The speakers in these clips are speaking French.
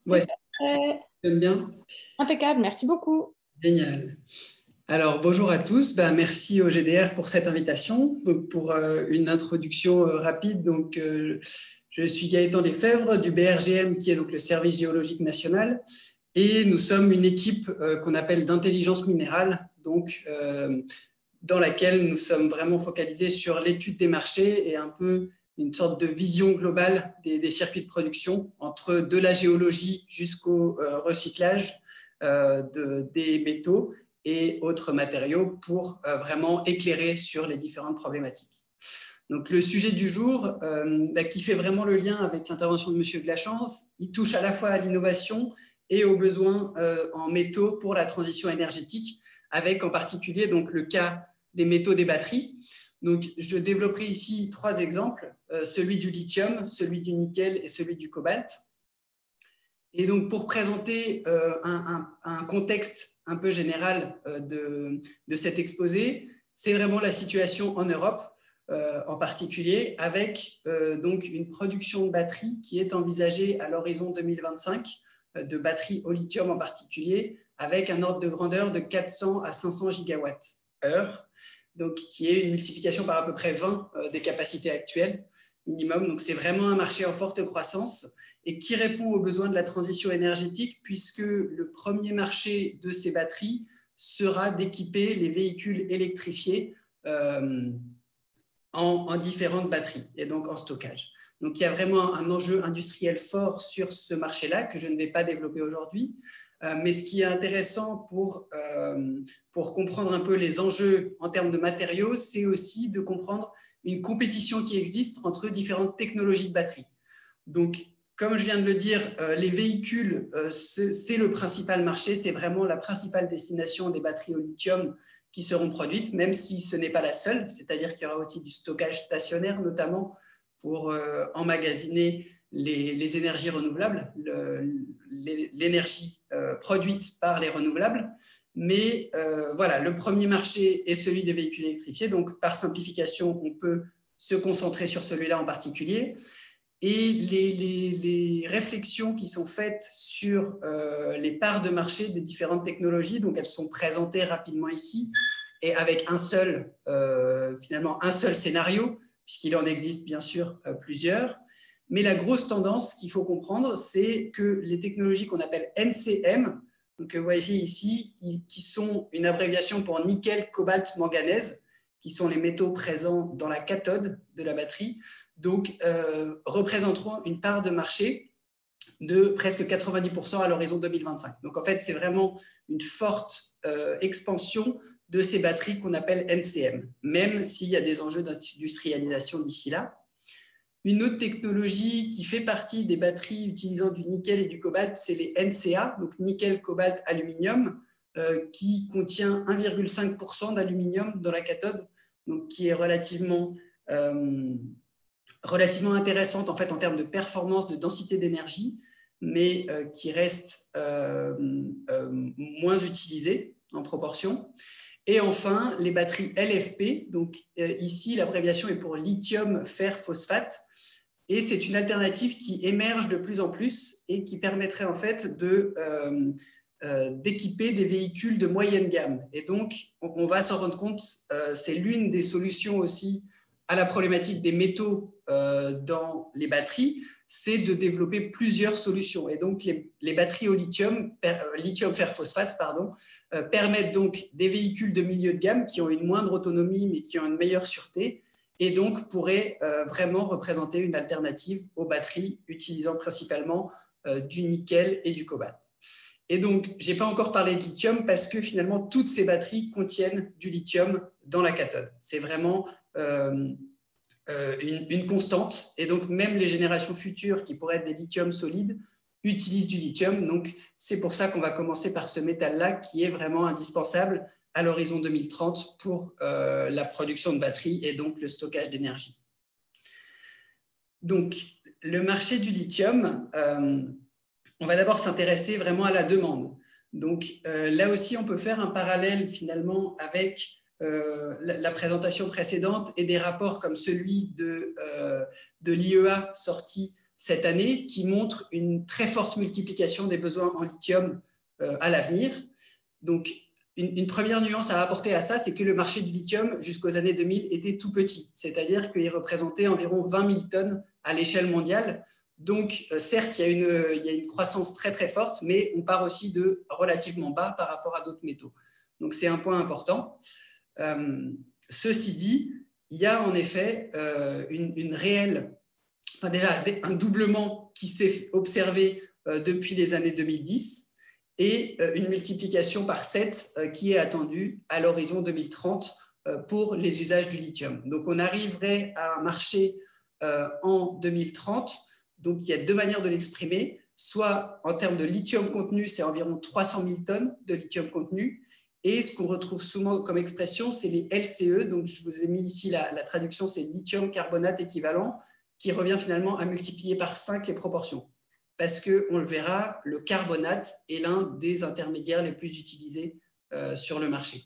Ouais, ça Euh, fonctionne bien. Impeccable, merci beaucoup. Génial. Alors, bonjour à tous. Merci au GDR pour cette invitation. Donc, pour une introduction rapide, je suis Gaëtan Lefebvre du BRGM, qui est donc le Service géologique national. Et nous sommes une équipe qu'on appelle d'intelligence minérale, dans laquelle nous sommes vraiment focalisés sur l'étude des marchés et un peu une sorte de vision globale des circuits de production, entre de la géologie jusqu'au recyclage des métaux et autres matériaux pour vraiment éclairer sur les différentes problématiques. Donc, le sujet du jour, qui fait vraiment le lien avec l'intervention de M. Glachance, il touche à la fois à l'innovation et aux besoins en métaux pour la transition énergétique, avec en particulier donc, le cas des métaux des batteries. Donc, je développerai ici trois exemples, celui du lithium, celui du nickel et celui du cobalt. Et donc, pour présenter un contexte un peu général de cet exposé, c'est vraiment la situation en Europe, en particulier, avec donc une production de batteries qui est envisagée à l'horizon 2025, de batteries au lithium en particulier, avec un ordre de grandeur de 400 à 500 gigawatts-heure, donc qui est une multiplication par à peu près 20 des capacités actuelles minimum. Donc, c'est vraiment un marché en forte croissance et qui répond aux besoins de la transition énergétique, puisque le premier marché de ces batteries sera d'équiper les véhicules électrifiés en différentes batteries et donc en stockage. Donc, il y a vraiment un enjeu industriel fort sur ce marché-là que je ne vais pas développer aujourd'hui. Mais ce qui est intéressant pour comprendre un peu les enjeux en termes de matériaux, c'est aussi de comprendre une compétition qui existe entre différentes technologies de batterie. Donc, comme je viens de le dire, les véhicules, c'est le principal marché, c'est vraiment la principale destination des batteries au lithium qui seront produites, même si ce n'est pas la seule, c'est-à-dire qu'il y aura aussi du stockage stationnaire, notamment pour emmagasiner les énergies renouvelables, l'énergie produite par les renouvelables. Mais voilà, le premier marché est celui des véhicules électrifiés, donc par simplification, on peut se concentrer sur celui-là en particulier. Et les réflexions qui sont faites sur les parts de marché des différentes technologies, donc elles sont présentées rapidement ici, et avec finalement un seul scénario, puisqu'il en existe bien sûr plusieurs. Mais la grosse tendance qu'il faut comprendre, c'est que les technologies qu'on appelle NCM, donc vous voyez ici, qui sont une abréviation pour nickel, cobalt, manganèse, qui sont les métaux présents dans la cathode de la batterie, donc représenteront une part de marché de presque 90% à l'horizon 2025. Donc en fait, c'est vraiment une forte expansion de ces batteries qu'on appelle NCM, même s'il y a des enjeux d'industrialisation d'ici là. Une autre technologie qui fait partie des batteries utilisant du nickel et du cobalt, c'est les NCA, donc nickel, cobalt, aluminium, qui contient 1,5% d'aluminium dans la cathode, donc qui est relativement intéressante en fait en termes de performance, de densité d'énergie, mais qui reste moins utilisée en proportion. Et enfin, les batteries LFP, donc ici l'abréviation est pour lithium fer phosphate, et c'est une alternative qui émerge de plus en plus et qui permettrait en fait d'équiper des véhicules de moyenne gamme. Et donc, on va s'en rendre compte, c'est l'une des solutions aussi à la problématique des métaux dans les batteries, c'est de développer plusieurs solutions. Et donc, les batteries au lithium, lithium fer phosphate, permettent donc des véhicules de milieu de gamme qui ont une moindre autonomie, mais qui ont une meilleure sûreté, et donc pourraient vraiment représenter une alternative aux batteries utilisant principalement du nickel et du cobalt. Et donc, je n'ai pas encore parlé de lithium parce que finalement, toutes ces batteries contiennent du lithium dans la cathode. C'est vraiment une constante. Et donc, même les générations futures qui pourraient être des lithiums solides utilisent du lithium. Donc, c'est pour ça qu'on va commencer par ce métal-là qui est vraiment indispensable à l'horizon 2030 pour la production de batteries et donc le stockage d'énergie. Donc, le marché du lithium, on va d'abord s'intéresser vraiment à la demande. Donc, là aussi, on peut faire un parallèle finalement avec la présentation précédente et des rapports comme celui de l'IEA sorti cette année qui montrent une très forte multiplication des besoins en lithium à l'avenir. Donc, une première nuance à apporter à ça, c'est que le marché du lithium, jusqu'aux années 2000, était tout petit, c'est-à-dire qu'il représentait environ 20 000 tonnes à l'échelle mondiale. Donc, certes, il y a une croissance très, très forte, mais on part aussi de relativement bas par rapport à d'autres métaux. Donc, c'est un point important. Ceci dit, il y a en effet une réelle, enfin déjà un doublement qui s'est observé depuis les années 2010 et une multiplication par 7 qui est attendue à l'horizon 2030 pour les usages du lithium. Donc, on arriverait à un marché en 2030. Donc, il y a deux manières de l'exprimer. Soit en termes de lithium contenu, c'est environ 300 000 tonnes de lithium contenu. Et ce qu'on retrouve souvent comme expression, c'est les LCE. Donc, je vous ai mis ici la traduction, c'est lithium carbonate équivalent, qui revient finalement à multiplier par 5 les proportions. Parce qu'on le verra, le carbonate est l'un des intermédiaires les plus utilisés sur le marché.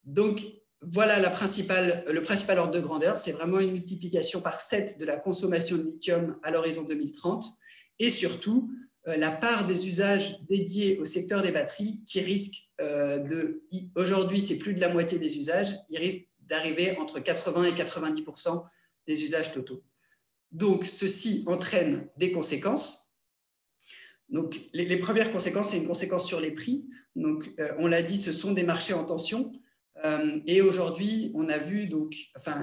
Donc, voilà le principal ordre de grandeur. C'est vraiment une multiplication par 7 de la consommation de lithium à l'horizon 2030. Et surtout, la part des usages dédiés au secteur des batteries qui risque aujourd'hui, c'est plus de la moitié des usages, il risque d'arriver entre 80 et 90% des usages totaux. Donc, ceci entraîne des conséquences. Donc, les premières conséquences, c'est une conséquence sur les prix. Donc, on l'a dit, ce sont des marchés en tension. Et aujourd'hui, on a vu,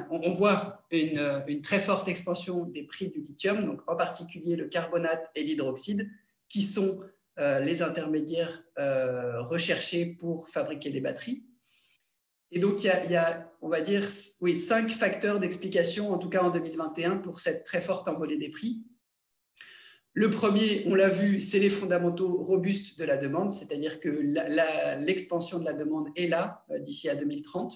on voit une très forte expansion des prix du lithium, donc en particulier le carbonate et l'hydroxyde, qui sont les intermédiaires recherchés pour fabriquer des batteries. Et donc, il y a, on va dire, 5 facteurs d'explication, en tout cas en 2021, pour cette très forte envolée des prix. Le premier, on l'a vu, c'est les fondamentaux robustes de la demande, c'est-à-dire que l'expansion de la demande est là d'ici à 2030.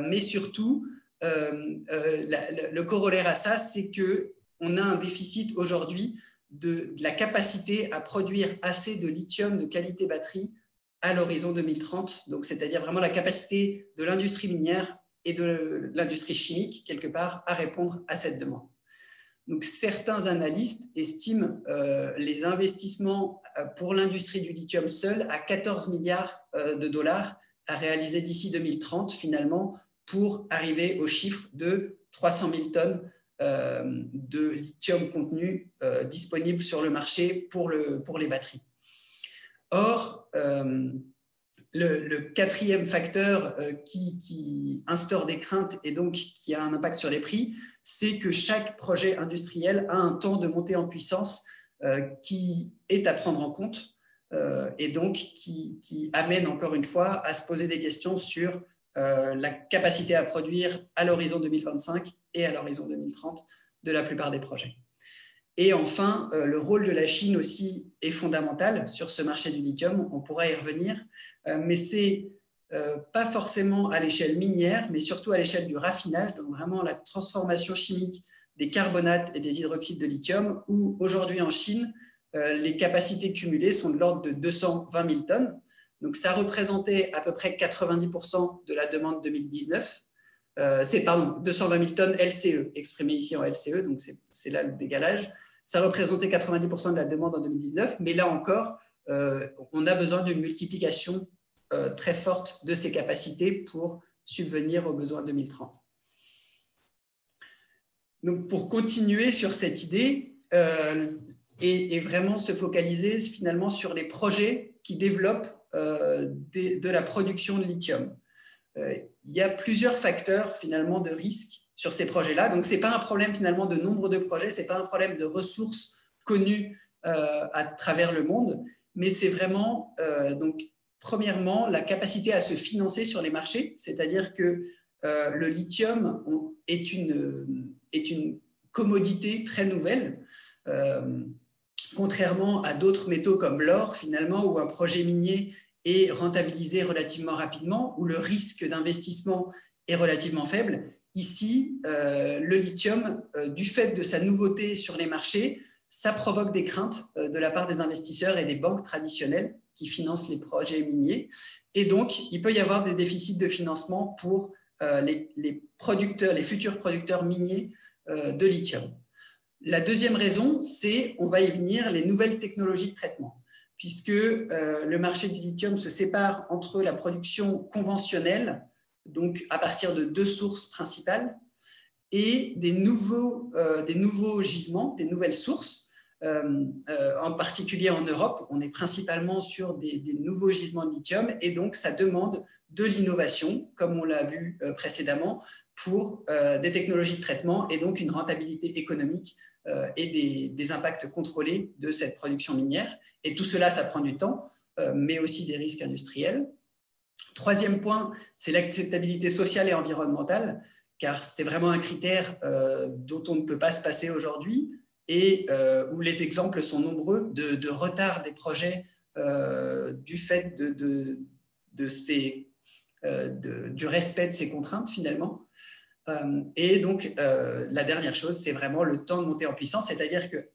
Mais surtout, le corollaire à ça, c'est qu'on a un déficit aujourd'hui de la capacité à produire assez de lithium de qualité batterie à l'horizon 2030. Donc, c'est-à-dire vraiment la capacité de l'industrie minière et de l'industrie chimique, quelque part, à répondre à cette demande. Donc, certains analystes estiment les investissements pour l'industrie du lithium seul à 14 milliards de dollars à réaliser d'ici 2030, finalement, pour arriver au chiffre de 300 000 tonnes de lithium contenu disponible sur le marché pour les batteries. Or, le quatrième facteur qui instaure des craintes et donc qui a un impact sur les prix, c'est que chaque projet industriel a un temps de montée en puissance qui est à prendre en compte et donc qui amène encore une fois à se poser des questions sur la capacité à produire à l'horizon 2025 et à l'horizon 2030 de la plupart des projets. Et enfin, le rôle de la Chine aussi est fondamental sur ce marché du lithium, on pourra y revenir, mais c'est pas forcément à l'échelle minière, mais surtout à l'échelle du raffinage, donc vraiment la transformation chimique des carbonates et des hydroxydes de lithium, où aujourd'hui en Chine, les capacités cumulées sont de l'ordre de 220 000 tonnes. Donc ça représentait à peu près 90% de la demande 2019. C'est 220 000 tonnes LCE, exprimé ici en LCE, donc c'est là le décalage. Ça représentait 90% de la demande en 2019, mais là encore, on a besoin d'une multiplication très forte de ces capacités pour subvenir aux besoins 2030. Donc, pour continuer sur cette idée et vraiment se focaliser finalement sur les projets qui développent de la production de lithium. Il y a plusieurs facteurs finalement de risque sur ces projets-là. Donc, ce n'est pas un problème finalement de nombre de projets, ce n'est pas un problème de ressources connues à travers le monde, mais c'est vraiment, donc, premièrement, la capacité à se financer sur les marchés, c'est-à-dire que le lithium est une commodité très nouvelle, contrairement à d'autres métaux comme l'or, finalement, où un projet minier est rentabilisé relativement rapidement, où le risque d'investissement est relativement faible. Ici, le lithium, du fait de sa nouveauté sur les marchés, ça provoque des craintes de la part des investisseurs et des banques traditionnelles qui financent les projets miniers. Et donc, il peut y avoir des déficits de financement pour les futurs producteurs miniers de lithium. La deuxième raison, c'est, on va y venir, les nouvelles technologies de traitement, puisque le marché du lithium se sépare entre la production conventionnelle, donc à partir de deux sources principales, et des nouveaux gisements, des nouvelles sources. En particulier en Europe, on est principalement sur des nouveaux gisements de lithium, et donc ça demande de l'innovation, comme on l'a vu précédemment, pour des technologies de traitement et donc une rentabilité économique et des impacts contrôlés de cette production minière. Et tout cela, ça prend du temps, mais aussi des risques industriels. Troisième point, c'est l'acceptabilité sociale et environnementale, car c'est vraiment un critère dont on ne peut pas se passer aujourd'hui et où les exemples sont nombreux de retard des projets du fait du respect de ces contraintes finalement. Et donc, la dernière chose, c'est vraiment le temps de monter en puissance, c'est-à-dire que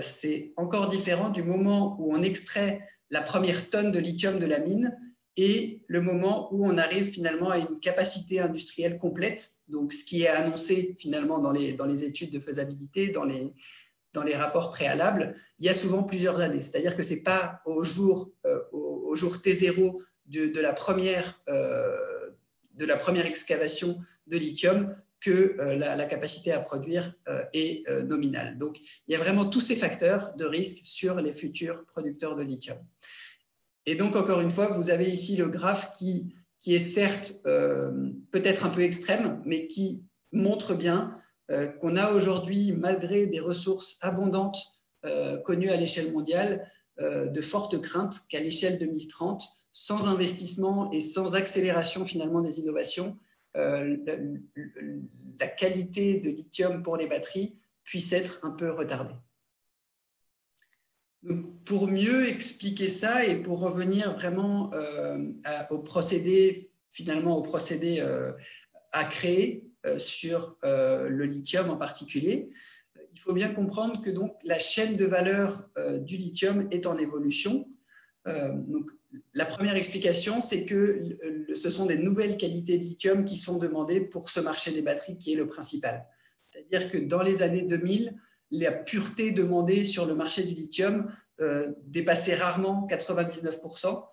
c'est encore différent du moment où on extrait la première tonne de lithium de la mine et le moment où on arrive finalement à une capacité industrielle complète, donc ce qui est annoncé finalement dans les études de faisabilité, dans les rapports préalables, il y a souvent plusieurs années. C'est-à-dire que ce n'est pas au jour T0 de la première excavation de lithium que la capacité à produire est nominale. Donc, il y a vraiment tous ces facteurs de risque sur les futurs producteurs de lithium. Et donc, encore une fois, vous avez ici le graphe qui est certes peut-être un peu extrême, mais qui montre bien qu'on a aujourd'hui, malgré des ressources abondantes connues à l'échelle mondiale, de fortes craintes qu'à l'échelle 2030, sans investissement et sans accélération finalement des innovations, la qualité de lithium pour les batteries puisse être un peu retardée. Donc, pour mieux expliquer ça et pour revenir vraiment au procédé à créer sur le lithium en particulier, il faut bien comprendre que donc, la chaîne de valeur du lithium est en évolution. Donc, la première explication, c'est que ce sont des nouvelles qualités de lithium qui sont demandées pour ce marché des batteries qui est le principal. C'est-à-dire que dans les années 2000, la pureté demandée sur le marché du lithium dépassait rarement 99%.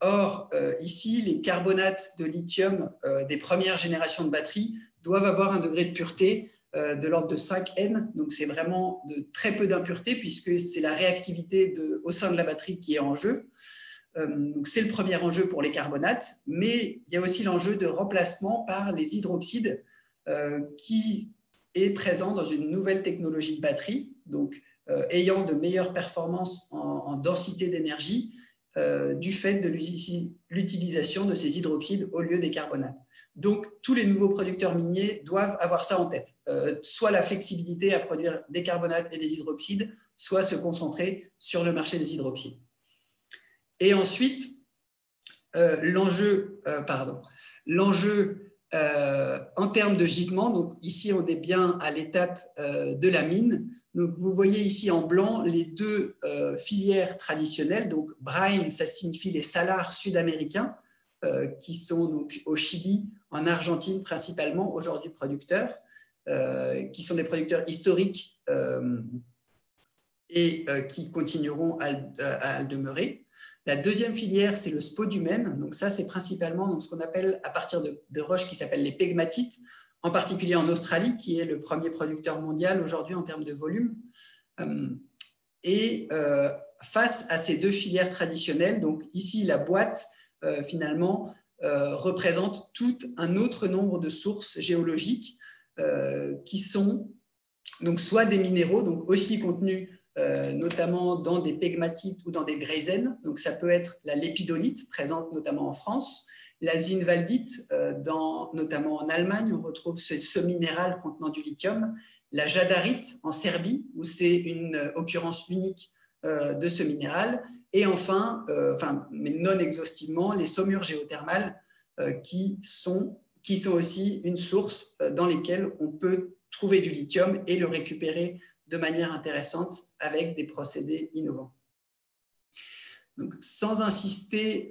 Or, ici, les carbonates de lithium des premières générations de batteries doivent avoir un degré de pureté de l'ordre de 5N. Donc, c'est vraiment de très peu d'impureté puisque c'est la réactivité au sein de la batterie qui est en jeu. Donc, c'est le premier enjeu pour les carbonates, mais il y a aussi l'enjeu de remplacement par les hydroxydes qui est présent dans une nouvelle technologie de batterie, donc ayant de meilleures performances en densité d'énergie du fait de l'utilisation de ces hydroxydes au lieu des carbonates. Donc, tous les nouveaux producteurs miniers doivent avoir ça en tête, soit la flexibilité à produire des carbonates et des hydroxydes, soit se concentrer sur le marché des hydroxydes. Et ensuite, l'enjeu en termes de gisement, donc ici on est bien à l'étape de la mine. Donc vous voyez ici en blanc les deux filières traditionnelles. Donc brine, ça signifie les salars sud-américains qui sont donc au Chili, en Argentine principalement aujourd'hui producteurs, qui sont des producteurs historiques et qui continueront à le demeurer. La deuxième filière, c'est le spodumène. Donc ça, c'est principalement donc, ce qu'on appelle à partir de roches qui s'appellent les pegmatites, en particulier en Australie, qui est le premier producteur mondial aujourd'hui en termes de volume. Face à ces deux filières traditionnelles, donc ici, la boîte, finalement, représente tout un autre nombre de sources géologiques qui sont donc, soit des minéraux, donc aussi contenus notamment dans des pegmatites ou dans des grésènes. Donc, ça peut être la lépidolite, présente notamment en France, la zinwaldite, notamment en Allemagne, on retrouve ce minéral contenant du lithium, la jadarite en Serbie, où c'est une occurrence unique de ce minéral, et enfin, mais non exhaustivement, les saumures géothermales qui sont aussi une source dans lesquelles on peut trouver du lithium et le récupérer de manière intéressante avec des procédés innovants. Donc, sans insister,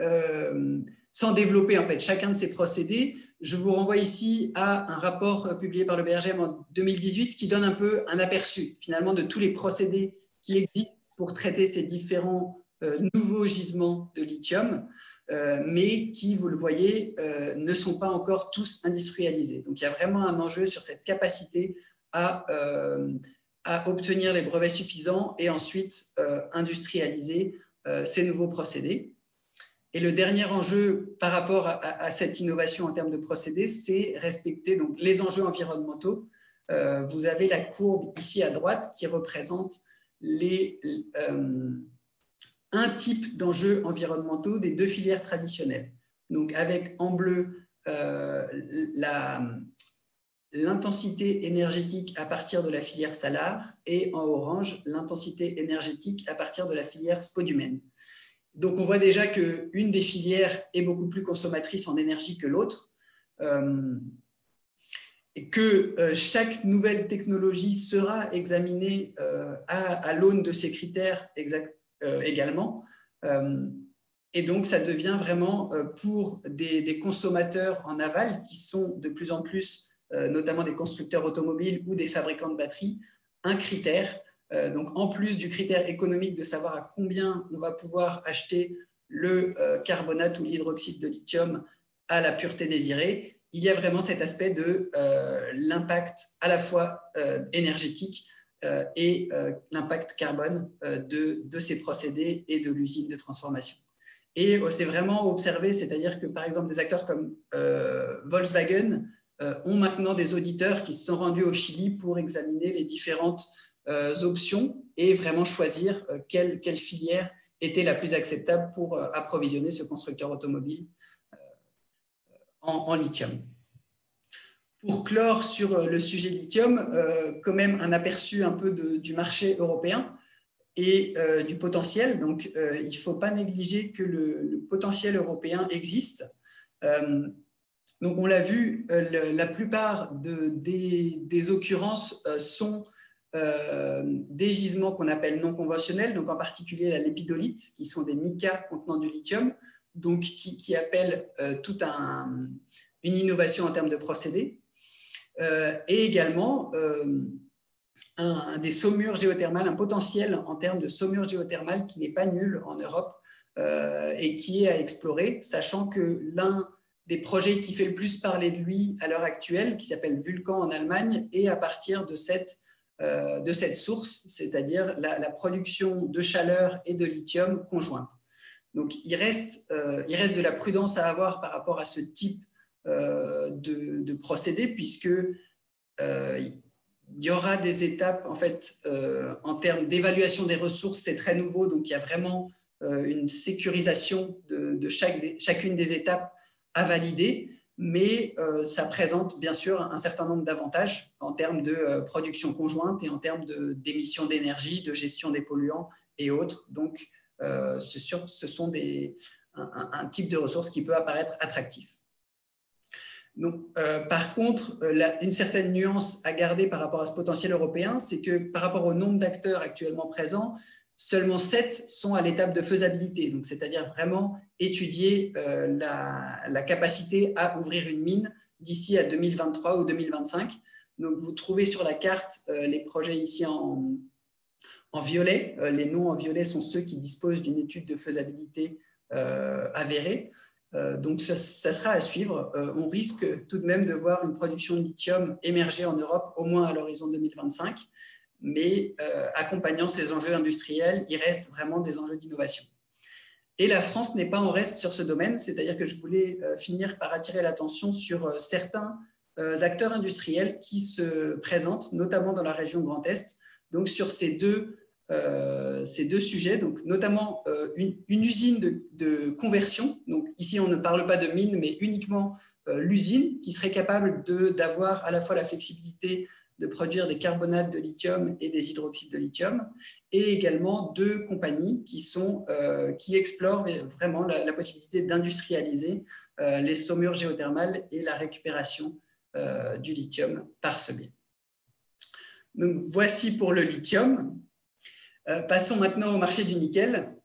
sans développer en fait chacun de ces procédés, je vous renvoie ici à un rapport publié par le BRGM en 2018 qui donne un peu un aperçu finalement de tous les procédés qui existent pour traiter ces différents nouveaux gisements de lithium, mais qui, vous le voyez, ne sont pas encore tous industrialisés. Donc, il y a vraiment un enjeu sur cette capacité à obtenir les brevets suffisants et ensuite industrialiser ces nouveaux procédés. Et le dernier enjeu par rapport à cette innovation en termes de procédés, c'est respecter donc, les enjeux environnementaux. Vous avez la courbe ici à droite qui représente un type d'enjeux environnementaux des deux filières traditionnelles. Donc avec en bleu l'intensité énergétique à partir de la filière salar et en orange l'intensité énergétique à partir de la filière spodumène. Donc on voit déjà qu'une des filières est beaucoup plus consommatrice en énergie que l'autre, et que chaque nouvelle technologie sera examinée à l'aune de ces critères également. Et donc, ça devient vraiment pour des consommateurs en aval qui sont de plus en plus, notamment des constructeurs automobiles ou des fabricants de batteries, un critère. Donc, en plus du critère économique de savoir à combien on va pouvoir acheter le carbonate ou l'hydroxyde de lithium à la pureté désirée, il y a vraiment cet aspect de l'impact à la fois énergétique et l'impact carbone de ces procédés et de l'usine de transformation. Et c'est vraiment observé, c'est-à-dire que par exemple des acteurs comme Volkswagen ont maintenant des auditeurs qui se sont rendus au Chili pour examiner les différentes options et vraiment choisir quelle filière était la plus acceptable pour approvisionner ce constructeur automobile en lithium. Pour clore sur le sujet lithium, quand même un aperçu un peu du marché européen et du potentiel. Donc, il ne faut pas négliger que le potentiel européen existe. Donc, on l'a vu, la plupart des occurrences sont des gisements qu'on appelle non conventionnels, donc en particulier la lépidolite, qui sont des micas contenant du lithium, donc qui appellent toute une innovation en termes de procédés. Et également des saumures géothermales, un potentiel en termes de saumures géothermales qui n'est pas nul en Europe et qui est à explorer, sachant que l'un des projets qui fait le plus parler de lui à l'heure actuelle, qui s'appelle Vulcan en Allemagne, est à partir de cette source, c'est-à-dire la production de chaleur et de lithium conjointe. Donc, il reste de la prudence à avoir par rapport à ce type de procédé, puisque il y aura des étapes en fait en termes d'évaluation des ressources, c'est très nouveau, donc il y a vraiment une sécurisation de chacune des étapes à valider, mais ça présente bien sûr un certain nombre d'avantages en termes de production conjointe et en termes d'émissions d'énergie, de gestion des polluants et autres. Donc ce sont un type de ressources qui peut apparaître attractif. Donc, par contre, une certaine nuance à garder par rapport à ce potentiel européen, c'est que par rapport au nombre d'acteurs actuellement présents, seulement 7 sont à l'étape de faisabilité, donc c'est-à-dire vraiment étudier la capacité à ouvrir une mine d'ici à 2023 ou 2025. Donc, vous trouvez sur la carte les projets ici en violet. Les noms en violet sont ceux qui disposent d'une étude de faisabilité avérée. Donc, ça sera à suivre. On risque tout de même de voir une production de lithium émerger en Europe, au moins à l'horizon 2025. Mais accompagnant ces enjeux industriels, il reste vraiment des enjeux d'innovation. Et la France n'est pas en reste sur ce domaine, c'est-à-dire que je voulais finir par attirer l'attention sur certains acteurs industriels qui se présentent, notamment dans la région Grand Est, donc sur ces deux sujets, donc notamment une usine de conversion. Donc ici, on ne parle pas de mine, mais uniquement l'usine qui serait capable d'avoir à la fois la flexibilité de produire des carbonates de lithium et des hydroxydes de lithium, et également 2 compagnies qui explorent vraiment la possibilité d'industrialiser les saumures géothermales et la récupération du lithium par ce biais. Donc voici pour le lithium. Passons maintenant au marché du nickel.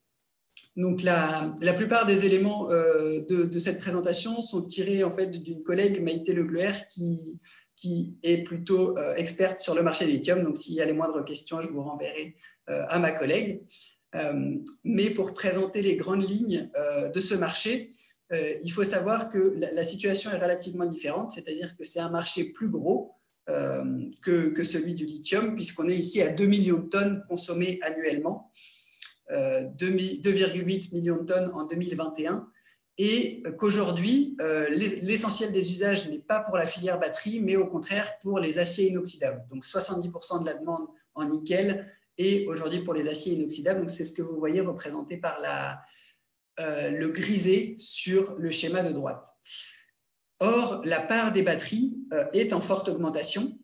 Donc, la plupart des éléments de cette présentation sont tirés en fait d'une collègue, Maïté Legluer, qui est plutôt experte sur le marché du lithium. Donc, s'il y a les moindres questions, je vous renverrai à ma collègue. Mais pour présenter les grandes lignes de ce marché, il faut savoir que la situation est relativement différente, c'est-à-dire que c'est un marché plus gros que celui du lithium, puisqu'on est ici à 2 millions de tonnes consommées annuellement. 2,8 millions de tonnes en 2021 et qu'aujourd'hui, l'essentiel des usages n'est pas pour la filière batterie, mais au contraire pour les aciers inoxydables. Donc 70% de la demande en nickel et aujourd'hui pour les aciers inoxydables. Donc c'est ce que vous voyez représenté par le grisé sur le schéma de droite. Or, la part des batteries est en forte augmentation.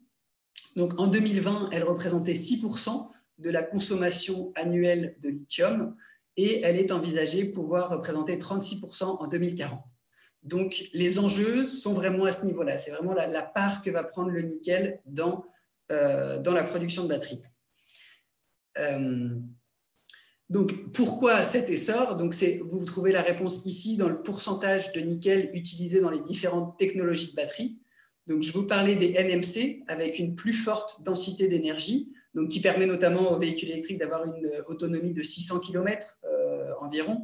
Donc en 2020, elle représentait 6% de la consommation annuelle de lithium et elle est envisagée pouvoir représenter 36% en 2040. Donc, les enjeux sont vraiment à ce niveau-là. C'est vraiment la part que va prendre le nickel dans la production de batteries. Donc, pourquoi cet essor? Donc, vous trouvez la réponse ici dans le pourcentage de nickel utilisé dans les différentes technologies de batterie. Donc, je vous parlais des NMC avec une plus forte densité d'énergie, donc qui permet notamment aux véhicules électriques d'avoir une autonomie de 600 km environ.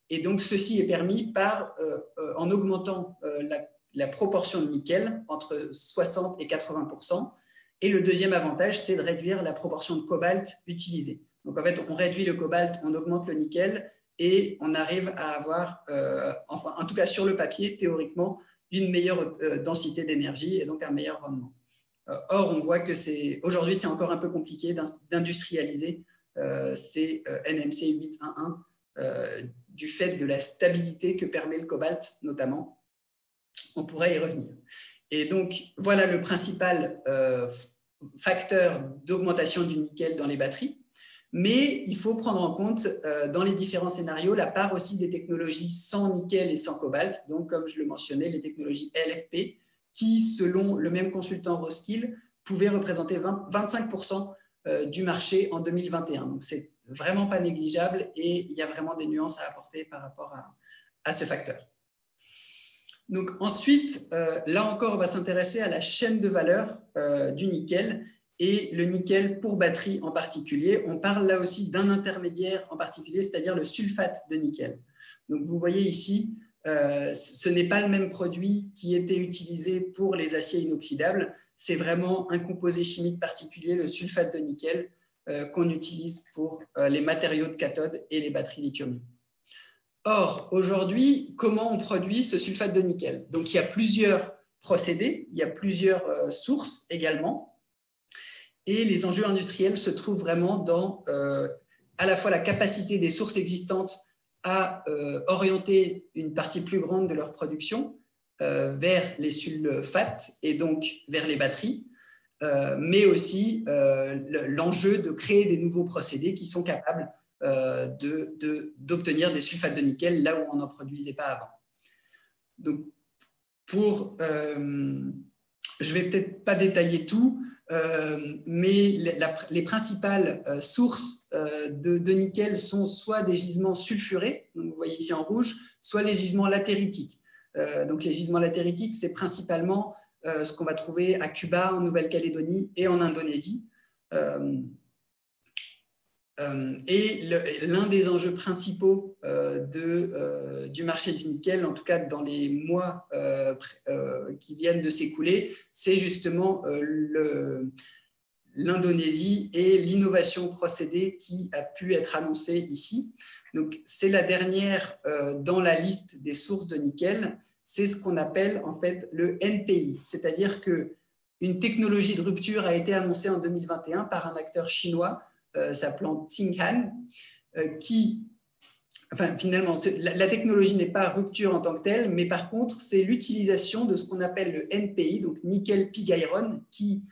Et donc, ceci est permis en augmentant la proportion de nickel entre 60 et 80%. Et le deuxième avantage, c'est de réduire la proportion de cobalt utilisée. Donc, en fait, on réduit le cobalt, on augmente le nickel et on arrive à avoir, enfin, en tout cas sur le papier, théoriquement, une meilleure densité d'énergie et donc un meilleur rendement. Or, on voit que aujourd'hui, c'est encore un peu compliqué d'industrialiser ces NMC 811 du fait de la stabilité que permet le cobalt, notamment. On pourrait y revenir. Et donc, voilà le principal facteur d'augmentation du nickel dans les batteries. Mais il faut prendre en compte, dans les différents scénarios, la part aussi des technologies sans nickel et sans cobalt. Donc, comme je le mentionnais, les technologies LFP, qui, selon le même consultant Roskill, pouvaient représenter 25% du marché en 2021. Donc, c'est vraiment pas négligeable et il y a vraiment des nuances à apporter par rapport à ce facteur. Donc, ensuite, là encore, on va s'intéresser à la chaîne de valeur du nickel et le nickel pour batterie en particulier. On parle là aussi d'un intermédiaire en particulier, c'est-à-dire le sulfate de nickel. Donc, vous voyez ici, ce n'est pas le même produit qui était utilisé pour les aciers inoxydables. C'est vraiment un composé chimique particulier, le sulfate de nickel, qu'on utilise pour les matériaux de cathode et les batteries lithium. Or, aujourd'hui, comment on produit ce sulfate de nickel? Donc, il y a plusieurs procédés, il y a plusieurs sources également. Et les enjeux industriels se trouvent vraiment dans à la fois la capacité des sources existantes à orienter une partie plus grande de leur production vers les sulfates et donc vers les batteries, mais aussi l'enjeu de créer des nouveaux procédés qui sont capables d'obtenir des sulfates de nickel là où on n'en produisait pas avant. Donc, je ne vais peut-être pas détailler tout, mais les principales sources de nickel sont soit des gisements sulfurés, donc vous voyez ici en rouge, soit les gisements latéritiques. Donc les gisements latéritiques, c'est principalement ce qu'on va trouver à Cuba, en Nouvelle-Calédonie et en Indonésie. Et l'un des enjeux principaux du marché du nickel, en tout cas dans les mois qui viennent de s'écouler, c'est justement l'Indonésie et l'innovation procédée qui a pu être annoncée ici. Donc, c'est la dernière dans la liste des sources de nickel. C'est ce qu'on appelle en fait le NPI, c'est-à-dire qu'une technologie de rupture a été annoncée en 2021 par un acteur chinois s'appelant Tsingham, finalement, la technologie n'est pas rupture en tant que telle, mais par contre, c'est l'utilisation de ce qu'on appelle le NPI, donc nickel pig iron, qui,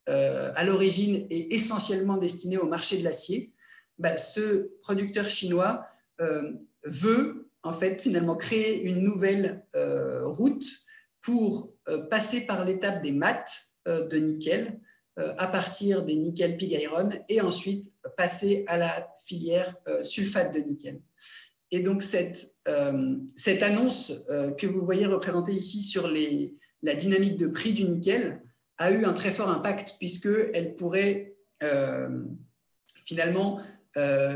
à l'origine, est essentiellement destiné au marché de l'acier. Ce producteur chinois veut, en fait, finalement, créer une nouvelle route pour passer par l'étape des maths de nickel, à partir des nickel pig iron et ensuite passer à la filière sulfate de nickel. Et donc, cette annonce que vous voyez représentée ici sur la dynamique de prix du nickel a eu un très fort impact puisqu'elle pourrait finalement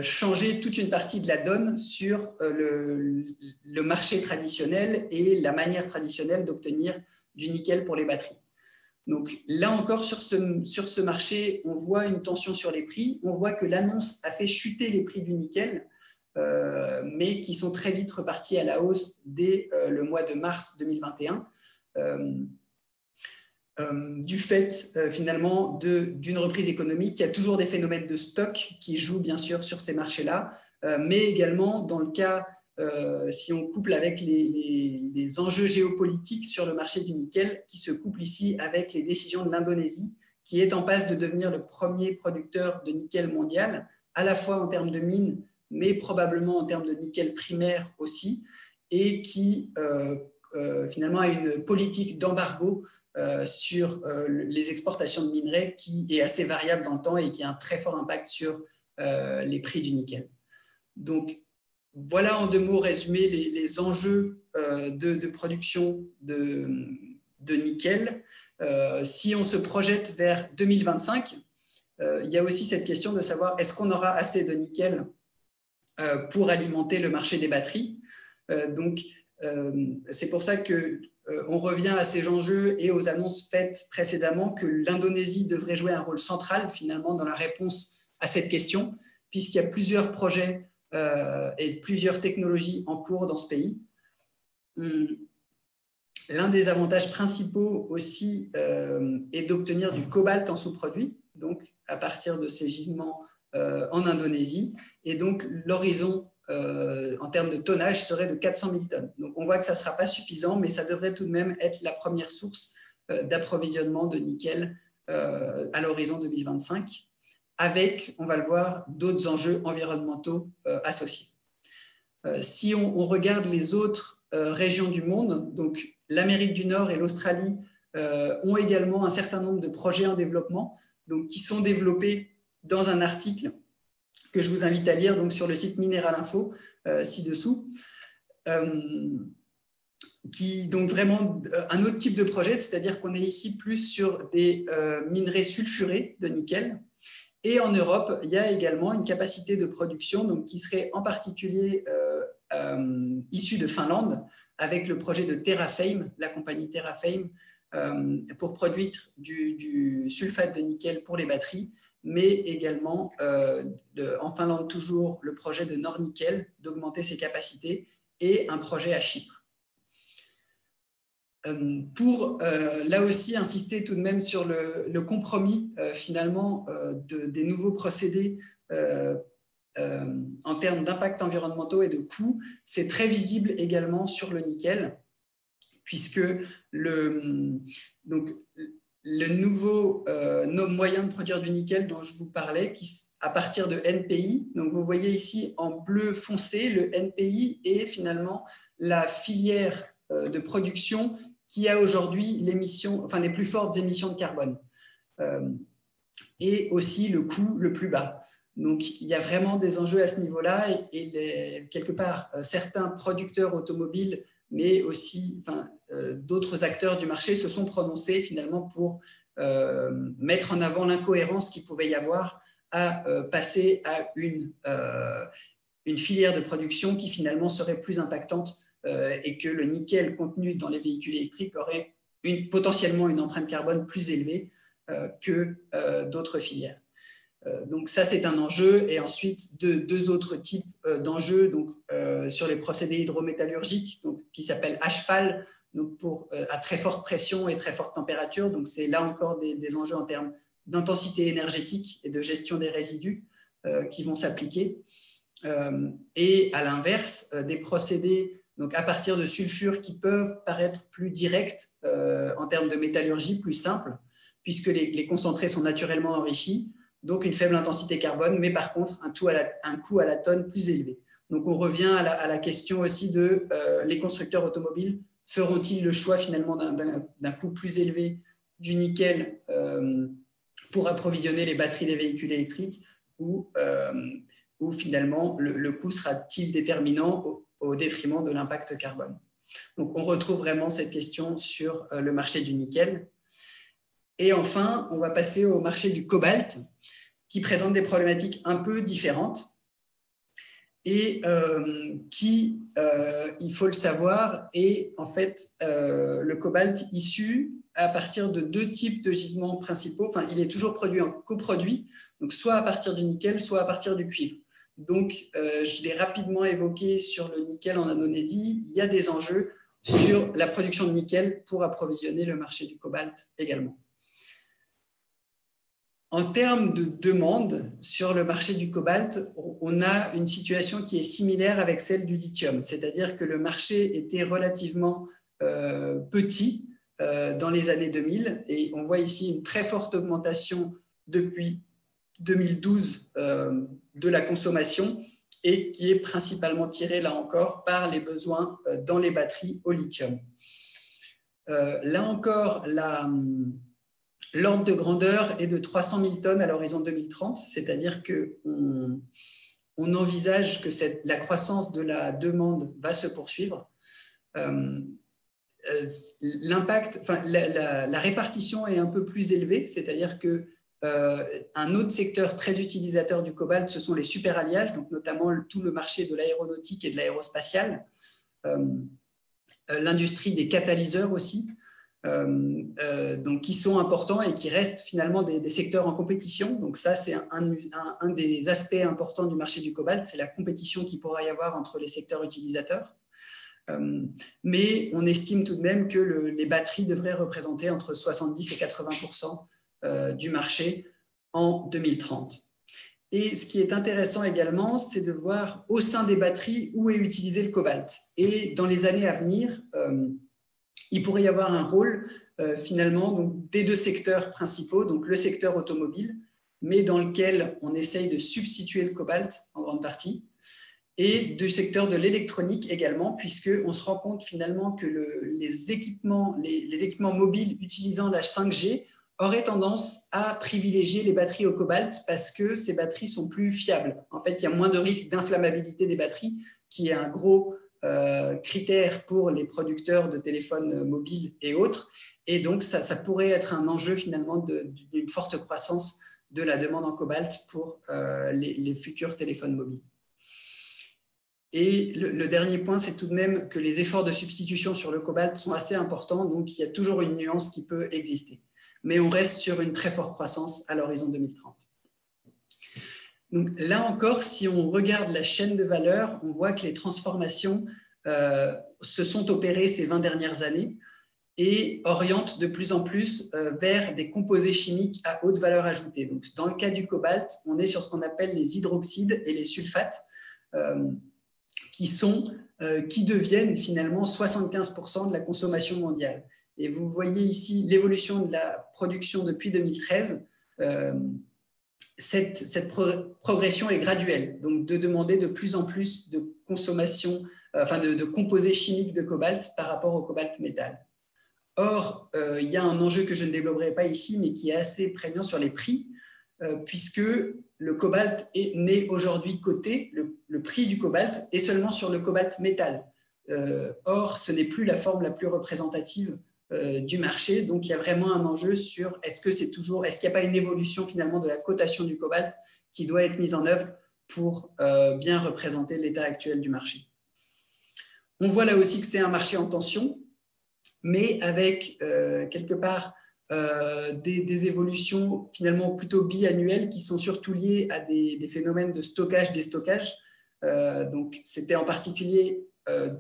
changer toute une partie de la donne sur le marché traditionnel et la manière traditionnelle d'obtenir du nickel pour les batteries. Donc là encore, sur ce marché, on voit une tension sur les prix. On voit que l'annonce a fait chuter les prix du nickel, mais qui sont très vite repartis à la hausse dès le mois de mars 2021, du fait finalement d'une reprise économique. Il y a toujours des phénomènes de stock qui jouent bien sûr sur ces marchés-là, mais également dans le cas, si on couple avec les enjeux géopolitiques sur le marché du nickel, qui se couplent ici avec les décisions de l'Indonésie, qui est en passe de devenir le premier producteur de nickel mondial, à la fois en termes de mines, mais probablement en termes de nickel primaire aussi, et qui finalement a une politique d'embargo sur les exportations de minerais qui est assez variable dans le temps et qui a un très fort impact sur les prix du nickel. Donc, voilà en 2 mots résumé les enjeux de production de nickel. Si on se projette vers 2025, il y a aussi cette question de savoir est-ce qu'on aura assez de nickel pour alimenter le marché des batteries. Donc, c'est pour ça qu'on revient à ces enjeux et aux annonces faites précédemment que l'Indonésie devrait jouer un rôle central finalement dans la réponse à cette question, puisqu'il y a plusieurs projets et plusieurs technologies en cours dans ce pays. L'un des avantages principaux aussi est d'obtenir du cobalt en sous-produit, donc à partir de ces gisements en Indonésie. Et donc, l'horizon en termes de tonnage serait de 400 000 tonnes. Donc, on voit que ça ne sera pas suffisant, mais ça devrait tout de même être la première source d'approvisionnement de nickel à l'horizon 2025, avec, on va le voir, d'autres enjeux environnementaux associés. Si on regarde les autres régions du monde, donc l'Amérique du Nord et l'Australie ont également un certain nombre de projets en développement, donc, qui sont développés dans un article que je vous invite à lire donc, sur le site Mineral Info, ci-dessous, qui donc vraiment un autre type de projet, c'est-à-dire qu'on est ici plus sur des minerais sulfurés de nickel. Et en Europe, il y a également une capacité de production donc, qui serait en particulier issue de Finlande, avec le projet de Terrafame, la compagnie Terrafame, pour produire du sulfate de nickel pour les batteries, mais également en Finlande toujours le projet de Nornickel d'augmenter ses capacités et un projet à Chypre. Pour là aussi insister tout de même sur le compromis finalement des nouveaux procédés en termes d'impact environnementaux et de coûts, c'est très visible également sur le nickel, puisque le nouveau moyen de produire du nickel dont je vous parlais, à partir de NPI, donc vous voyez ici en bleu foncé, le NPI est finalement la filière de production qui a aujourd'hui les plus fortes émissions de carbone et aussi le coût le plus bas. Donc, il y a vraiment des enjeux à ce niveau-là et quelque part, certains producteurs automobiles, mais aussi d'autres acteurs du marché se sont prononcés finalement pour mettre en avant l'incohérence qu'il pouvait y avoir à passer à une filière de production qui finalement serait plus impactante et que le nickel contenu dans les véhicules électriques aurait potentiellement une empreinte carbone plus élevée que d'autres filières. Donc ça, c'est un enjeu. Et ensuite, deux autres types d'enjeux sur les procédés hydrométallurgiques qui s'appellent HPAL, donc à très forte pression et très forte température. Donc c'est là encore des enjeux en termes d'intensité énergétique et de gestion des résidus qui vont s'appliquer. Et à l'inverse, des procédés donc à partir de sulfure qui peuvent paraître plus directs en termes de métallurgie, plus simples, puisque les concentrés sont naturellement enrichis, donc une faible intensité carbone, mais par contre un coût à la tonne plus élevé. Donc on revient à la question aussi de les constructeurs automobiles feront-ils le choix finalement d'un coût plus élevé du nickel pour approvisionner les batteries des véhicules électriques ou où finalement le coût sera-t-il déterminant au détriment de l'impact carbone. Donc, on retrouve vraiment cette question sur le marché du nickel. Et enfin, on va passer au marché du cobalt, qui présente des problématiques un peu différentes et qui, il faut le savoir, est en fait le cobalt issu à partir de deux types de gisements principaux. Enfin, il est toujours produit en coproduit, donc soit à partir du nickel, soit à partir du cuivre. Donc, je l'ai rapidement évoqué sur le nickel en Indonésie. Il y a des enjeux sur la production de nickel pour approvisionner le marché du cobalt également. En termes de demande sur le marché du cobalt, on a une situation qui est similaire avec celle du lithium, c'est-à-dire que le marché était relativement petit dans les années 2000 et on voit ici une très forte augmentation depuis 2012 de la consommation et qui est principalement tirée là encore par les besoins dans les batteries au lithium. Là encore, l'ordre de grandeur est de 300 000 tonnes à l'horizon 2030, c'est-à-dire qu'on envisage que la croissance de la demande va se poursuivre. L'impact, enfin, la répartition est un peu plus élevée, c'est-à-dire que un autre secteur très utilisateur du cobalt, ce sont les superalliages, donc notamment tout le marché de l'aéronautique et de l'aérospatiale, l'industrie des catalyseurs aussi. Donc qui sont importants et qui restent finalement des secteurs en compétition. Donc ça, c'est un des aspects importants du marché du cobalt, c'est la compétition qu'il pourra y avoir entre les secteurs utilisateurs. Mais on estime tout de même que les batteries devraient représenter entre 70 et 80% du marché en 2030. Et ce qui est intéressant également, c'est de voir au sein des batteries où est utilisé le cobalt. Et dans les années à venir, il pourrait y avoir un rôle finalement donc, des deux secteurs principaux, donc le secteur automobile, mais dans lequel on essaye de substituer le cobalt en grande partie, et du secteur de l'électronique également, puisqu'on se rend compte finalement que les équipements mobiles utilisant la 5G auraient tendance à privilégier les batteries au cobalt parce que ces batteries sont plus fiables. En fait, il y a moins de risque d'inflammabilité des batteries, qui est un gros critères pour les producteurs de téléphones mobiles et autres. Et donc, ça pourrait être un enjeu finalement d'une forte croissance de la demande en cobalt pour les futurs téléphones mobiles. Et le dernier point, c'est tout de même que les efforts de substitution sur le cobalt sont assez importants, donc il y a toujours une nuance qui peut exister. Mais on reste sur une très forte croissance à l'horizon 2030. Donc là encore, si on regarde la chaîne de valeur, on voit que les transformations se sont opérées ces 20 dernières années et orientent de plus en plus vers des composés chimiques à haute valeur ajoutée. Donc, dans le cas du cobalt, on est sur ce qu'on appelle les hydroxydes et les sulfates qui deviennent finalement 75% de la consommation mondiale. Et vous voyez ici l'évolution de la production depuis 2013. Cette progression est graduelle, donc de demander de plus en plus de consommation, de composés chimiques de cobalt par rapport au cobalt métal. Or, il y a un enjeu que je ne développerai pas ici, mais qui est assez prégnant sur les prix, puisque le cobalt n'est aujourd'hui coté, le prix du cobalt est seulement sur le cobalt métal. Or, ce n'est plus la forme la plus représentative du marché, donc il y a vraiment un enjeu sur est-ce qu'il n'y a pas une évolution finalement de la cotation du cobalt qui doit être mise en œuvre pour bien représenter l'état actuel du marché. On voit là aussi que c'est un marché en tension, mais avec quelque part des évolutions finalement plutôt biannuelles qui sont surtout liées à des phénomènes de stockage-déstockage. Donc c'était en particulier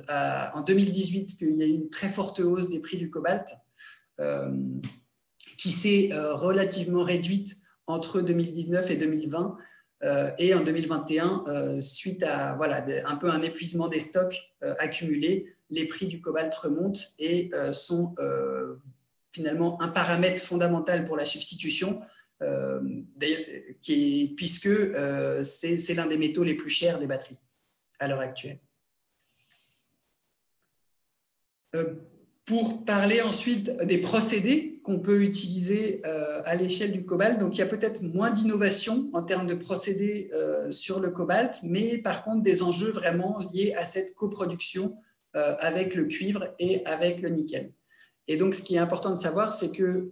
en 2018 qu'il y a eu une très forte hausse des prix du cobalt qui s'est relativement réduite entre 2019 et 2020 et en 2021 suite à un peu un épuisement des stocks accumulés, les prix du cobalt remontent et sont finalement un paramètre fondamental pour la substitution puisque c'est l'un des métaux les plus chers des batteries à l'heure actuelle. pour parler ensuite des procédés qu'on peut utiliser à l'échelle du cobalt. Donc, il y a peut-être moins d'innovation en termes de procédés sur le cobalt, mais par contre, des enjeux vraiment liés à cette coproduction avec le cuivre et avec le nickel. Et donc, ce qui est important de savoir, c'est que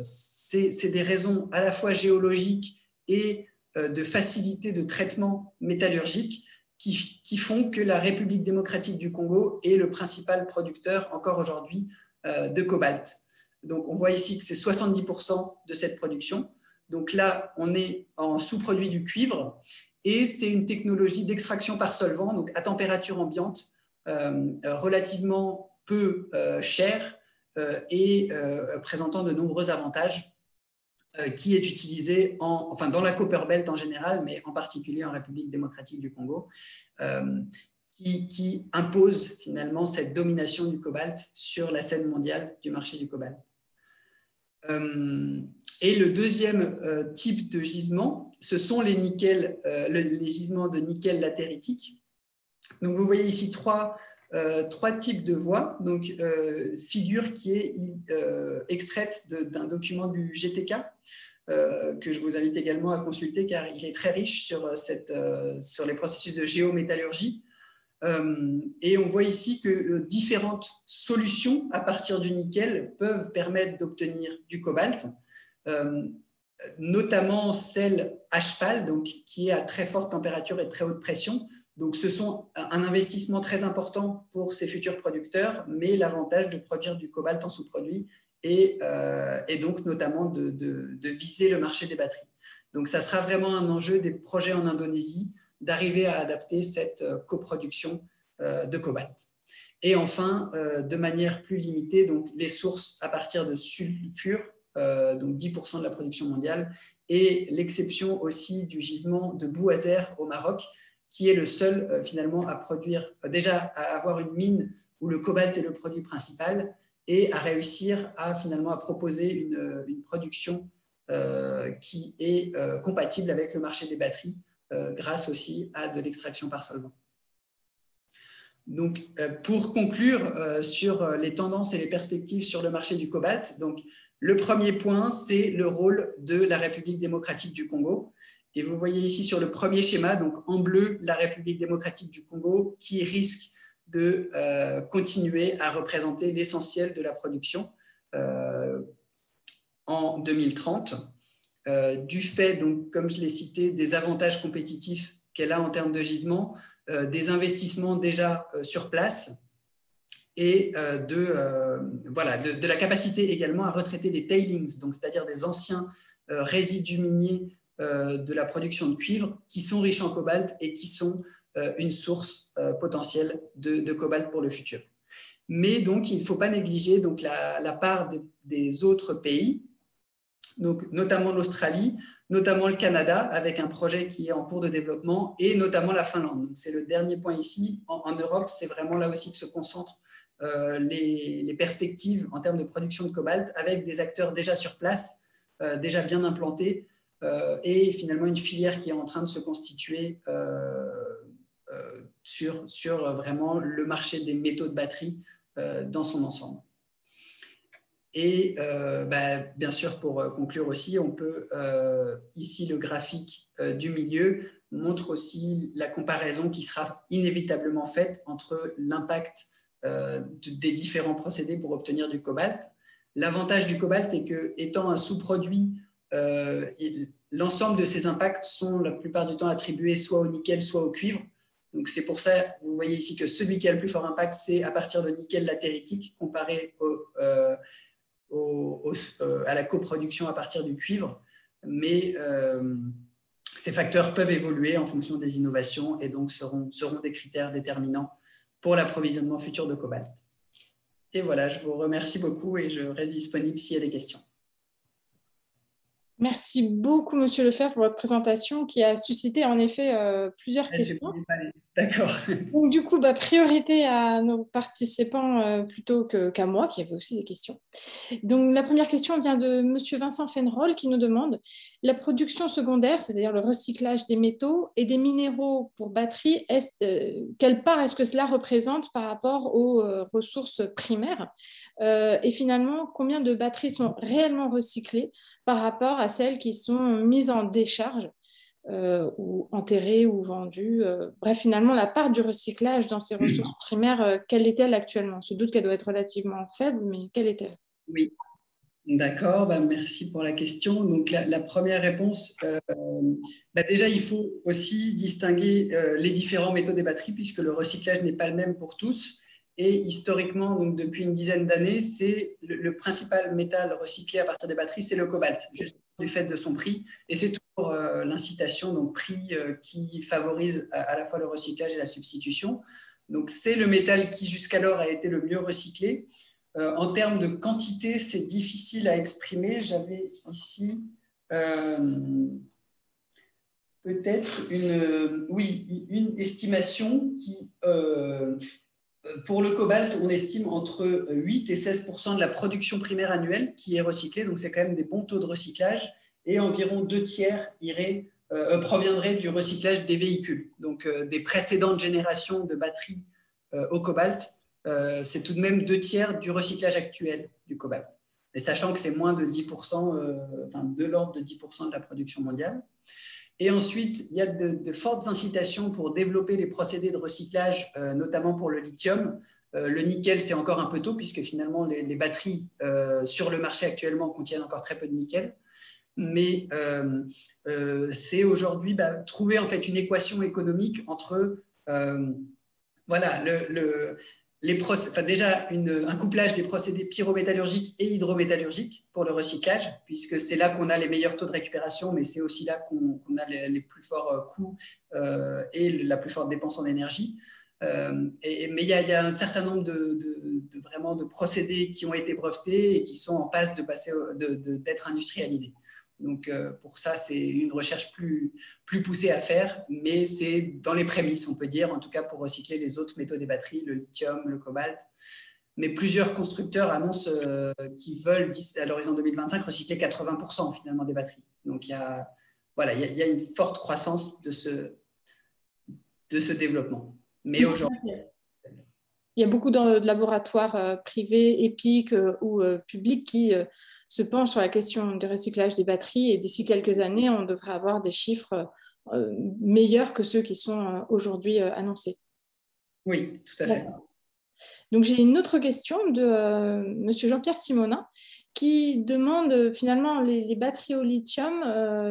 c'est des raisons à la fois géologiques et de facilité de traitement métallurgique qui font que la République démocratique du Congo est le principal producteur encore aujourd'hui de cobalt. Donc, on voit ici que c'est 70% de cette production. Donc là, on est en sous-produit du cuivre et c'est une technologie d'extraction par solvant, donc à température ambiante, relativement peu chère et présentant de nombreux avantages qui est utilisé dans la Copper Belt en général, mais en particulier en République démocratique du Congo, qui impose finalement cette domination du cobalt sur la scène mondiale du marché du cobalt. Et le deuxième type de gisement, ce sont les gisements de nickel latéritique. Donc vous voyez ici trois types de voies. Donc, figure qui est extraite d'un document du GTK, que je vous invite également à consulter car il est très riche sur les processus de géométallurgie. Et on voit ici que différentes solutions à partir du nickel peuvent permettre d'obtenir du cobalt, notamment celle HPAL, donc, qui est à très forte température et très haute pression. Donc, ce sont un investissement très important pour ces futurs producteurs, mais l'avantage de produire du cobalt en sous-produit et donc notamment de viser le marché des batteries. Donc, ça sera vraiment un enjeu des projets en Indonésie d'arriver à adapter cette coproduction de cobalt. Et enfin, de manière plus limitée, donc les sources à partir de sulfure, donc 10% de la production mondiale, et l'exception aussi du gisement de Bouazer au Maroc, qui est le seul finalement à produire, déjà à avoir une mine où le cobalt est le produit principal et à réussir à finalement à proposer une production qui est compatible avec le marché des batteries grâce aussi à de l'extraction par solvant. Donc, pour conclure sur les tendances et les perspectives sur le marché du cobalt, donc, le premier point, c'est le rôle de la République démocratique du Congo. Et vous voyez ici sur le premier schéma, donc en bleu, la République démocratique du Congo qui risque de continuer à représenter l'essentiel de la production en 2030, du fait, donc, comme je l'ai cité, des avantages compétitifs qu'elle a en termes de gisement, des investissements déjà sur place et de la capacité également à retraiter des tailings, donc c'est-à-dire des anciens résidus miniers de la production de cuivre qui sont riches en cobalt et qui sont une source potentielle de cobalt pour le futur. Mais donc, il ne faut pas négliger donc, la part des autres pays, donc, notamment l'Australie, notamment le Canada, avec un projet qui est en cours de développement, et notamment la Finlande. C'est le dernier point ici. En Europe, c'est vraiment là aussi que se concentrent les perspectives en termes de production de cobalt, avec des acteurs déjà sur place, déjà bien implantés, et finalement une filière qui est en train de se constituer sur vraiment le marché des métaux de batterie dans son ensemble. Et bien sûr, pour conclure aussi, on peut, ici le graphique du milieu montre aussi la comparaison qui sera inévitablement faite entre l'impact des différents procédés pour obtenir du cobalt. L'avantage du cobalt est que, étant un sous-produit, l'ensemble de ces impacts sont la plupart du temps attribués soit au nickel, soit au cuivre. Donc c'est pour ça, vous voyez ici que celui qui a le plus fort impact, c'est à partir de nickel latéritique comparé à la coproduction à partir du cuivre. Mais ces facteurs peuvent évoluer en fonction des innovations et donc seront des critères déterminants pour l'approvisionnement futur de cobalt. Et voilà, je vous remercie beaucoup et je reste disponible s'il y a des questions. Merci beaucoup, Monsieur Lefebvre, pour votre présentation qui a suscité en effet plusieurs questions. Je n'ai pas D'accord. Donc, du coup, priorité à nos participants plutôt qu'à moi, qui avait aussi des questions. Donc, la première question vient de Monsieur Vincent Fenrol qui nous demande la production secondaire, c'est-à-dire le recyclage des métaux et des minéraux pour batteries, quelle part est-ce que cela représente par rapport aux ressources primaires? Et finalement, combien de batteries sont réellement recyclées par rapport à celles qui sont mises en décharge? Ou enterrées ou vendues. Bref, finalement, la part du recyclage dans ces ressources primaires, quelle est-elle actuellement? On se doute qu'elle doit être relativement faible, mais quelle est-elle? Oui, d'accord. Merci pour la question. Donc, la première réponse, déjà, il faut aussi distinguer les différents métaux des batteries puisque le recyclage n'est pas le même pour tous. Et historiquement, donc depuis une dizaine d'années, c'est le principal métal recyclé à partir des batteries, c'est le cobalt, juste du fait de son prix. Et c'est toujours l'incitation, donc prix qui favorise à la fois le recyclage et la substitution. Donc c'est le métal qui jusqu'alors a été le mieux recyclé. En termes de quantité, c'est difficile à exprimer. J'avais ici peut-être une estimation qui pour le cobalt, on estime entre 8 et 16% de la production primaire annuelle qui est recyclée, donc c'est quand même des bons taux de recyclage, et environ 2 tiers proviendraient du recyclage des véhicules, donc des précédentes générations de batteries au cobalt, c'est tout de même 2 tiers du recyclage actuel du cobalt. Et sachant que c'est moins de 10%, de l'ordre de 10% de la production mondiale. Et ensuite, il y a de fortes incitations pour développer les procédés de recyclage, notamment pour le lithium. Le nickel, c'est encore un peu tôt, puisque finalement, les batteries sur le marché actuellement contiennent encore très peu de nickel. Mais c'est aujourd'hui trouver en fait une équation économique entre déjà un couplage des procédés pyrométallurgiques et hydrométallurgiques pour le recyclage, puisque c'est là qu'on a les meilleurs taux de récupération, mais c'est aussi là qu'on a les plus forts coûts et la plus forte dépense en énergie. Mais il y a un certain nombre de procédés qui ont été brevetés et qui sont en passe d'être industrialisés. Donc, pour ça, c'est une recherche plus poussée à faire, mais c'est dans les prémices, on peut dire, en tout cas pour recycler les autres métaux des batteries, le lithium, le cobalt. Mais plusieurs constructeurs annoncent qu'ils veulent, à l'horizon 2025, recycler 80% finalement des batteries. Donc, il y a une forte croissance de ce développement. Mais aujourd'hui, il y a beaucoup de laboratoires privés, EPIC ou publics qui se penchent sur la question du recyclage des batteries et d'ici quelques années, on devrait avoir des chiffres meilleurs que ceux qui sont aujourd'hui annoncés. Oui, tout à fait. Donc, j'ai une autre question de Monsieur Jean-Pierre Simonin qui demande finalement les batteries au lithium,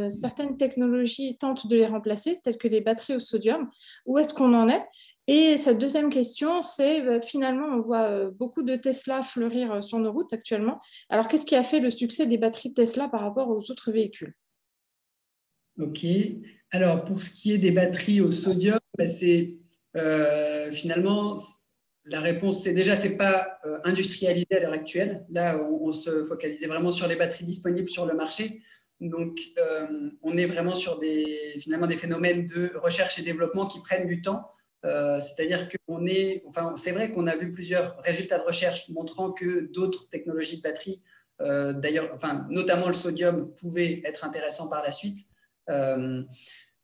certaines technologies tentent de les remplacer, telles que les batteries au sodium. Où est-ce qu'on en est? Et sa deuxième question, c'est finalement, on voit beaucoup de Tesla fleurir sur nos routes actuellement. Alors, qu'est-ce qui a fait le succès des batteries Tesla par rapport aux autres véhicules? Ok. Alors, pour ce qui est des batteries au sodium, c'est finalement, la réponse, c'est pas industrialisé à l'heure actuelle. Là, on se focalisait vraiment sur les batteries disponibles sur le marché. Donc, on est vraiment sur finalement des phénomènes de recherche et développement qui prennent du temps. C'est-à-dire c'est vrai qu'on a vu plusieurs résultats de recherche montrant que d'autres technologies de batterie, d'ailleurs, notamment le sodium, pouvaient être intéressants par la suite.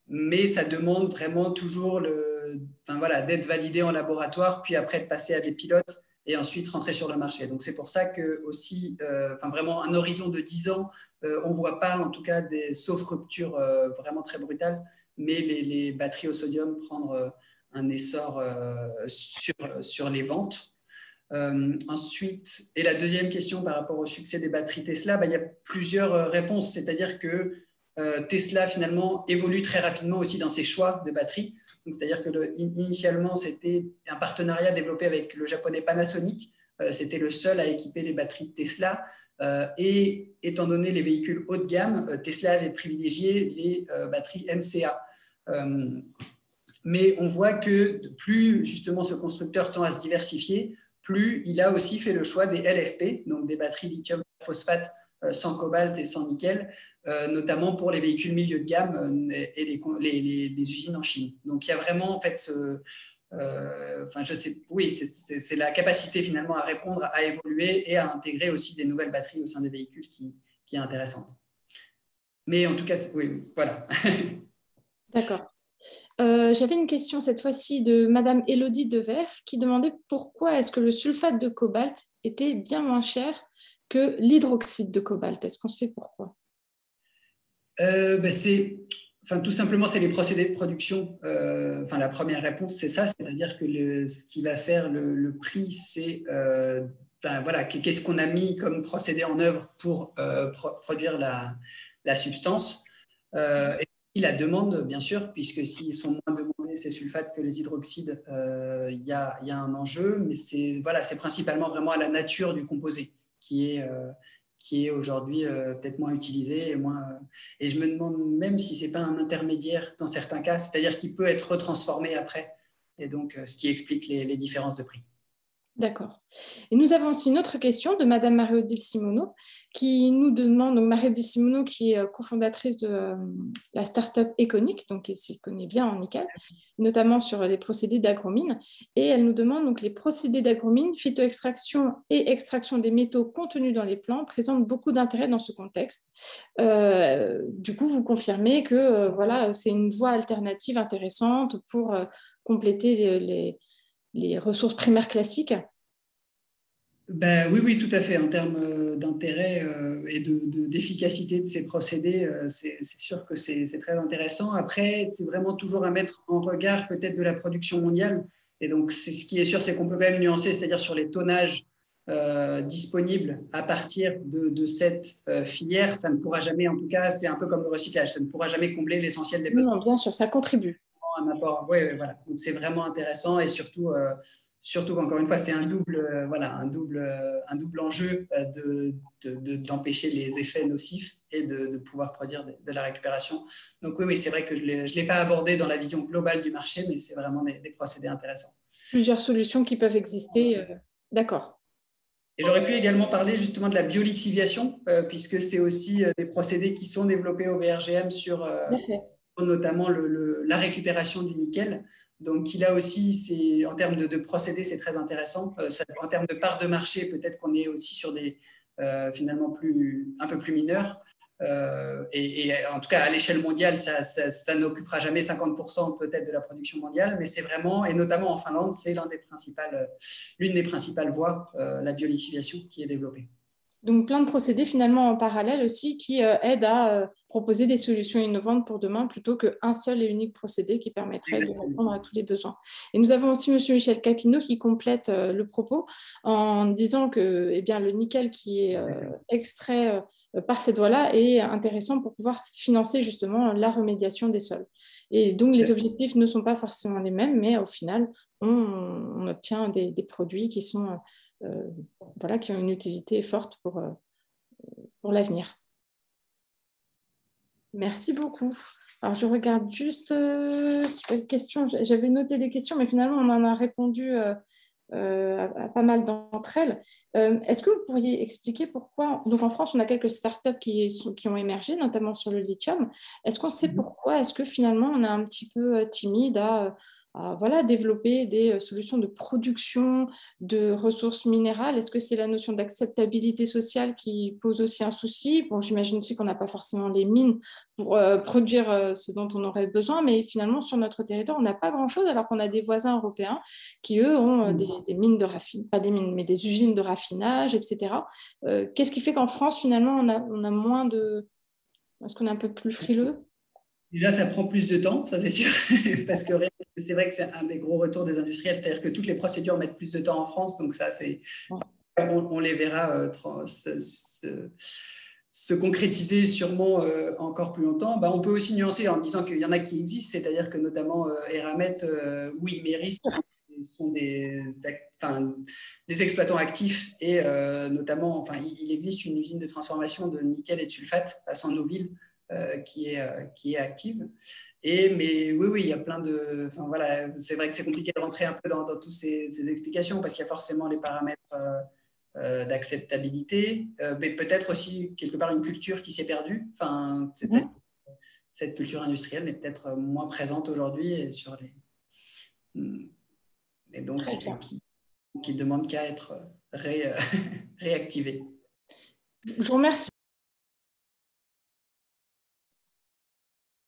Mais ça demande vraiment toujours d'être validé en laboratoire, puis après de passer à des pilotes et ensuite rentrer sur le marché. Donc c'est pour ça que aussi, vraiment un horizon de 10 ans, on ne voit pas en tout cas sauf rupture vraiment très brutale, mais les batteries au sodium prendre un essor sur les ventes. Ensuite, et la deuxième question par rapport au succès des batteries Tesla, il y a plusieurs réponses, c'est-à-dire que Tesla finalement évolue très rapidement aussi dans ses choix de batteries. C'est-à-dire que initialement, c'était un partenariat développé avec le japonais Panasonic. C'était le seul à équiper les batteries de Tesla. Et étant donné les véhicules haut de gamme, Tesla avait privilégié les batteries MCA. Mais on voit que plus justement ce constructeur tend à se diversifier, plus il a aussi fait le choix des LFP, donc des batteries lithium phosphate sans cobalt et sans nickel, notamment pour les véhicules milieu de gamme et les usines en Chine. Donc il y a vraiment en fait oui, c'est la capacité finalement à répondre, à évoluer et à intégrer aussi des nouvelles batteries au sein des véhicules qui est intéressante. Mais en tout cas, oui, voilà. D'accord. J'avais une question cette fois-ci de Madame Élodie Devers qui demandait pourquoi est-ce que le sulfate de cobalt était bien moins cher que l'hydroxyde de cobalt. Est-ce qu'on sait pourquoi? Tout simplement, c'est les procédés de production. La première réponse, c'est ça, c'est-à-dire que ce qui va faire le prix, c'est qu'est-ce qu'on a mis comme procédé en œuvre pour produire la substance. Et la demande, bien sûr, puisque s'ils sont moins demandés, ces sulfates, que les hydroxydes, il y a un enjeu, mais c'est principalement vraiment à la nature du composé qui est aujourd'hui peut-être moins utilisé et je me demande même si ce n'est pas un intermédiaire dans certains cas, c'est-à-dire qu'il peut être retransformé après, et donc ce qui explique les différences de prix. D'accord. Et nous avons aussi une autre question de Madame Marie-Odile Simoneau qui nous demande, donc Marie-Odile Simoneau qui est cofondatrice de la start-up Econic, donc qui s'y connaît bien en nickel, notamment sur les procédés d'agromine. Et elle nous demande donc les procédés d'agromine, phytoextraction et extraction des métaux contenus dans les plants présentent beaucoup d'intérêt dans ce contexte. Du coup, vous confirmez que voilà, c'est une voie alternative intéressante pour compléter les ressources primaires classiques? Oui, tout à fait. En termes d'intérêt et d'efficacité de ces procédés, c'est sûr que c'est très intéressant. Après, c'est vraiment toujours à mettre en regard peut-être de la production mondiale. Et donc, ce qui est sûr, c'est qu'on peut quand même nuancer, c'est-à-dire sur les tonnages disponibles à partir de cette filière, ça ne pourra jamais, en tout cas, c'est un peu comme le recyclage, ça ne pourra jamais combler l'essentiel des besoins. Non, bien sûr, ça contribue. Un apport. Oui, voilà. Donc c'est vraiment intéressant et surtout encore une fois, c'est un double enjeu d'empêcher les effets nocifs et de pouvoir produire de la récupération. Donc oui, c'est vrai que je ne l'ai pas abordé dans la vision globale du marché, mais c'est vraiment des procédés intéressants. Plusieurs solutions qui peuvent exister. D'accord. Et j'aurais pu également parler justement de la biolixiviation, puisque c'est aussi des procédés qui sont développés au BRGM sur notamment la récupération du nickel. Donc, là aussi, en termes de procédés, c'est très intéressant. En termes de part de marché, peut-être qu'on est aussi sur des finalement un peu plus mineurs. Et en tout cas, à l'échelle mondiale, ça n'occupera jamais 50% peut-être de la production mondiale, mais c'est vraiment, et notamment en Finlande, c'est l'une des principales voies, la biolixiviation, qui est développée. Donc, plein de procédés finalement en parallèle aussi qui aident à proposer des solutions innovantes pour demain plutôt qu'un seul et unique procédé qui permettrait de répondre à tous les besoins. Et nous avons aussi M. Michel Caquino qui complète le propos en disant que le nickel qui est extrait par ces doigts-là est intéressant pour pouvoir financer justement la remédiation des sols. Et donc, les objectifs ne sont pas forcément les mêmes, mais au final, on obtient des produits qui sont... qui ont une utilité forte pour l'avenir. Merci beaucoup. Alors, je regarde juste questions. J'avais noté des questions, mais finalement, on en a répondu à pas mal d'entre elles. Est-ce que vous pourriez expliquer pourquoi... Donc, en France, on a quelques startups qui ont émergé, notamment sur le lithium. Est-ce qu'on sait pourquoi? Est-ce que finalement, on est un petit peu timide à développer des solutions de production de ressources minérales? Est-ce que c'est la notion d'acceptabilité sociale qui pose aussi un souci? Bon, j'imagine aussi qu'on n'a pas forcément les mines pour produire ce dont on aurait besoin, mais finalement, sur notre territoire, on n'a pas grand-chose, alors qu'on a des voisins européens qui, eux, ont des mines de raffinage, pas des mines, mais des usines de raffinage, etc. Qu'est-ce qui fait qu'en France, finalement, on a moins de... Est-ce qu'on est un peu plus frileux? Déjà, ça prend plus de temps, ça c'est sûr, parce que c'est vrai que c'est un des gros retours des industriels, c'est-à-dire que toutes les procédures mettent plus de temps en France, donc ça, on les verra se concrétiser sûrement encore plus longtemps. On peut aussi nuancer en disant qu'il y en a qui existent, c'est-à-dire que notamment Eramet, oui, Méris sont des exploitants actifs et notamment, il existe une usine de transformation de nickel et de sulfate à Sandouville, qui est active. Mais oui, il y a plein de... c'est vrai que c'est compliqué de rentrer un peu dans toutes ces explications parce qu'il y a forcément les paramètres d'acceptabilité, mais peut-être aussi quelque part une culture qui s'est perdue. Enfin, cette culture industrielle n'est peut-être moins présente aujourd'hui et donc qui ne demande qu'à être réactivée. Je vous remercie.